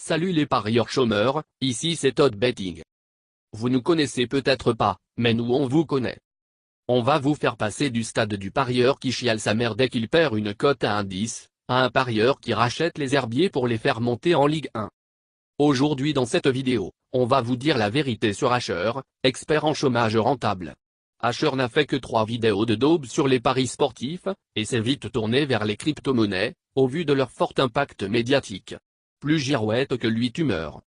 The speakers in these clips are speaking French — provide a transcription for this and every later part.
Salut les parieurs chômeurs, ici c'est Todd Betting. Vous nous connaissez peut-être pas, mais nous on vous connaît. On va vous faire passer du stade du parieur qui chiale sa mère dès qu'il perd une cote à indice, à un parieur qui rachète les herbiers pour les faire monter en Ligue 1. Aujourd'hui dans cette vidéo, on va vous dire la vérité sur Asher, expert en chômage rentable. Asher n'a fait que 3 vidéos de daube sur les paris sportifs, et s'est vite tourné vers les crypto-monnaies, au vu de leur fort impact médiatique. Plus girouette que lui tu meurs.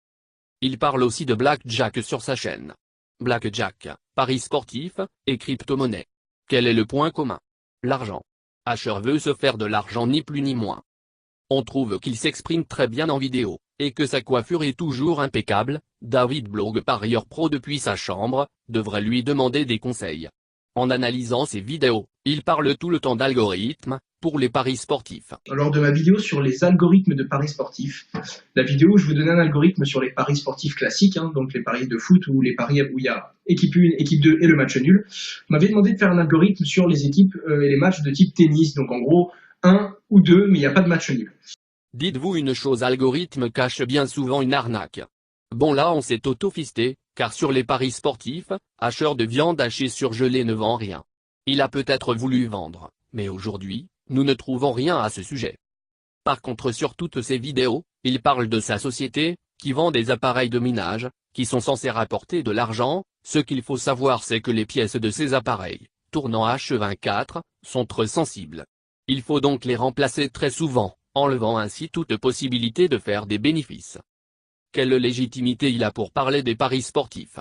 Il parle aussi de blackjack sur sa chaîne. Blackjack, paris sportifs, et crypto-monnaie. Quel est le point commun? L'argent. Asher veut se faire de l'argent ni plus ni moins. On trouve qu'il s'exprime très bien en vidéo, et que sa coiffure est toujours impeccable. David Blog, parieur pro depuis sa chambre, devrait lui demander des conseils. En analysant ses vidéos, il parle tout le temps d'algorithmes, pour les paris sportifs. Lors de ma vidéo sur les algorithmes de paris sportifs, la vidéo où je vous donnais un algorithme sur les paris sportifs classiques, donc les paris de foot ou les paris où il y a équipe 1, équipe 2 et le match nul, on m'avait demandé de faire un algorithme sur les équipes et les matchs de type tennis, donc en gros 1 ou 2, mais il n'y a pas de match nul. Dites-vous une chose, algorithme cache bien souvent une arnaque. Bon là on s'est auto-fisté, car sur les paris sportifs, acheteur de viande hachée surgelée ne vend rien. Il a peut-être voulu vendre, mais aujourd'hui, nous ne trouvons rien à ce sujet. Par contre sur toutes ces vidéos, il parle de sa société, qui vend des appareils de minage, qui sont censés rapporter de l'argent. Ce qu'il faut savoir c'est que les pièces de ces appareils, tournant H24, sont très sensibles. Il faut donc les remplacer très souvent, enlevant ainsi toute possibilité de faire des bénéfices. Quelle légitimité il a pour parler des paris sportifs?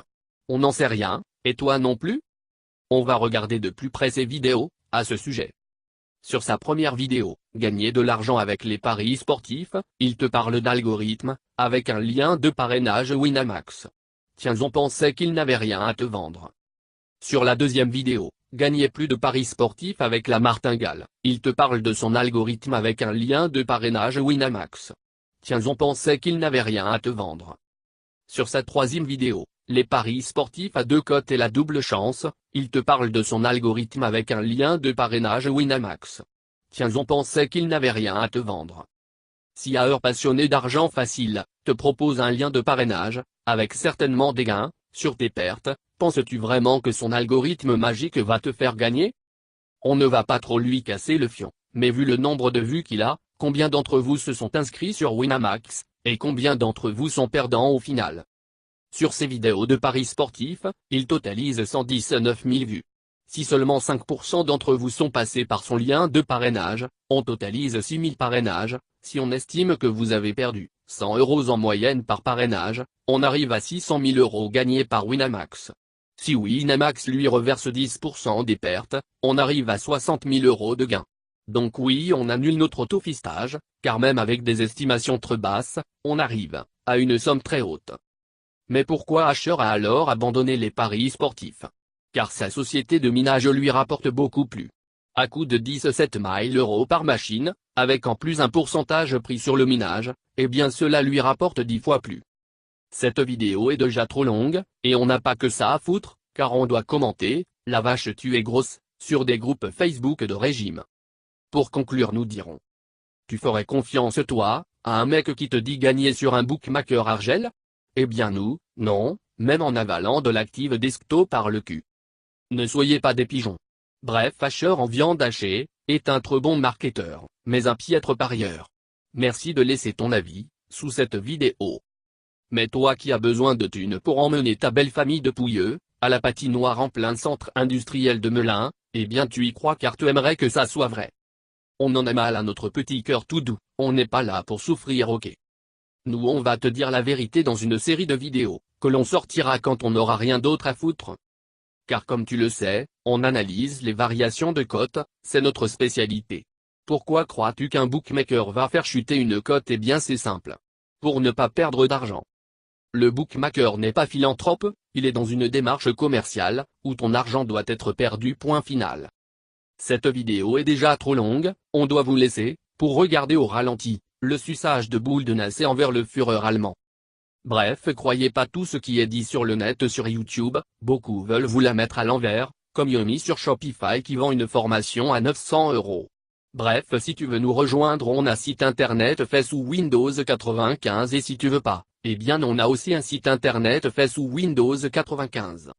On n'en sait rien, et toi non plus? On va regarder de plus près ses vidéos, à ce sujet. Sur sa première vidéo, gagner de l'argent avec les paris sportifs, il te parle d'algorithme, avec un lien de parrainage Winamax. Tiens, on pensait qu'il n'avait rien à te vendre. Sur la deuxième vidéo, gagner plus de paris sportifs avec la martingale, il te parle de son algorithme avec un lien de parrainage Winamax. Tiens, on pensait qu'il n'avait rien à te vendre. Sur sa troisième vidéo, les paris sportifs à 2 cotes et la double chance, il te parle de son algorithme avec un lien de parrainage Winamax. Tiens, on pensait qu'il n'avait rien à te vendre. Si Asher, passionné d'argent facile, te propose un lien de parrainage, avec certainement des gains, sur tes pertes, penses-tu vraiment que son algorithme magique va te faire gagner? On ne va pas trop lui casser le fion, mais vu le nombre de vues qu'il a, combien d'entre vous se sont inscrits sur Winamax, et combien d'entre vous sont perdants au final? Sur ses vidéos de paris sportifs, il totalise 119 000 vues. Si seulement 5% d'entre vous sont passés par son lien de parrainage, on totalise 6 000 parrainages. Si on estime que vous avez perdu 100 € en moyenne par parrainage, on arrive à 600 000 € gagnés par Winamax. Si Winamax lui reverse 10% des pertes, on arrive à 60 000 € de gains. Donc oui, on annule notre autofistage, car même avec des estimations très basses, on arrive à une somme très haute. Mais pourquoi Asher a alors abandonné les paris sportifs? Car sa société de minage lui rapporte beaucoup plus. À coût de 17 000 € par machine, avec en plus un pourcentage pris sur le minage, eh bien cela lui rapporte 10 fois plus. Cette vidéo est déjà trop longue, et on n'a pas que ça à foutre, car on doit commenter, la vache tu es grosse, sur des groupes Facebook de régime. Pour conclure nous dirons. Tu ferais confiance toi, à un mec qui te dit gagner sur un bookmaker Argel? Eh bien nous, non, même en avalant de l'active desktop par le cul. Ne soyez pas des pigeons. Bref, Asher en viande hachée, est un trop bon marketeur, mais un piètre parieur. Merci de laisser ton avis, sous cette vidéo. Mais toi qui as besoin de thunes pour emmener ta belle famille de pouilleux, à la patinoire en plein centre industriel de Melun, eh bien tu y crois car tu aimerais que ça soit vrai. On en a mal à notre petit cœur tout doux, on n'est pas là pour souffrir, ok. Nous on va te dire la vérité dans une série de vidéos, que l'on sortira quand on n'aura rien d'autre à foutre. Car comme tu le sais, on analyse les variations de cotes, c'est notre spécialité. Pourquoi crois-tu qu'un bookmaker va faire chuter une cote? Eh bien c'est simple. Pour ne pas perdre d'argent. Le bookmaker n'est pas philanthrope, il est dans une démarche commerciale, où ton argent doit être perdu, point final. Cette vidéo est déjà trop longue, on doit vous laisser, pour regarder au ralenti, le suçage de boules de Nasser envers le Führer allemand. Bref, croyez pas tout ce qui est dit sur le net sur YouTube, beaucoup veulent vous la mettre à l'envers, comme Yomi sur Shopify qui vend une formation à 900 €. Bref, si tu veux nous rejoindre, on a site internet fait sous Windows 95 et si tu veux pas, eh bien on a aussi un site internet fait sous Windows 95.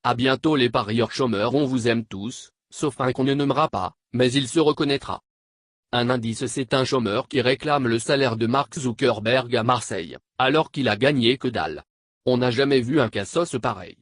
À bientôt les parieurs chômeurs, on vous aime tous, sauf un qu'on ne nommera pas, mais il se reconnaîtra. Un indice, c'est un chômeur qui réclame le salaire de Mark Zuckerberg à Marseille, alors qu'il a gagné que dalle. On n'a jamais vu un cassos pareil.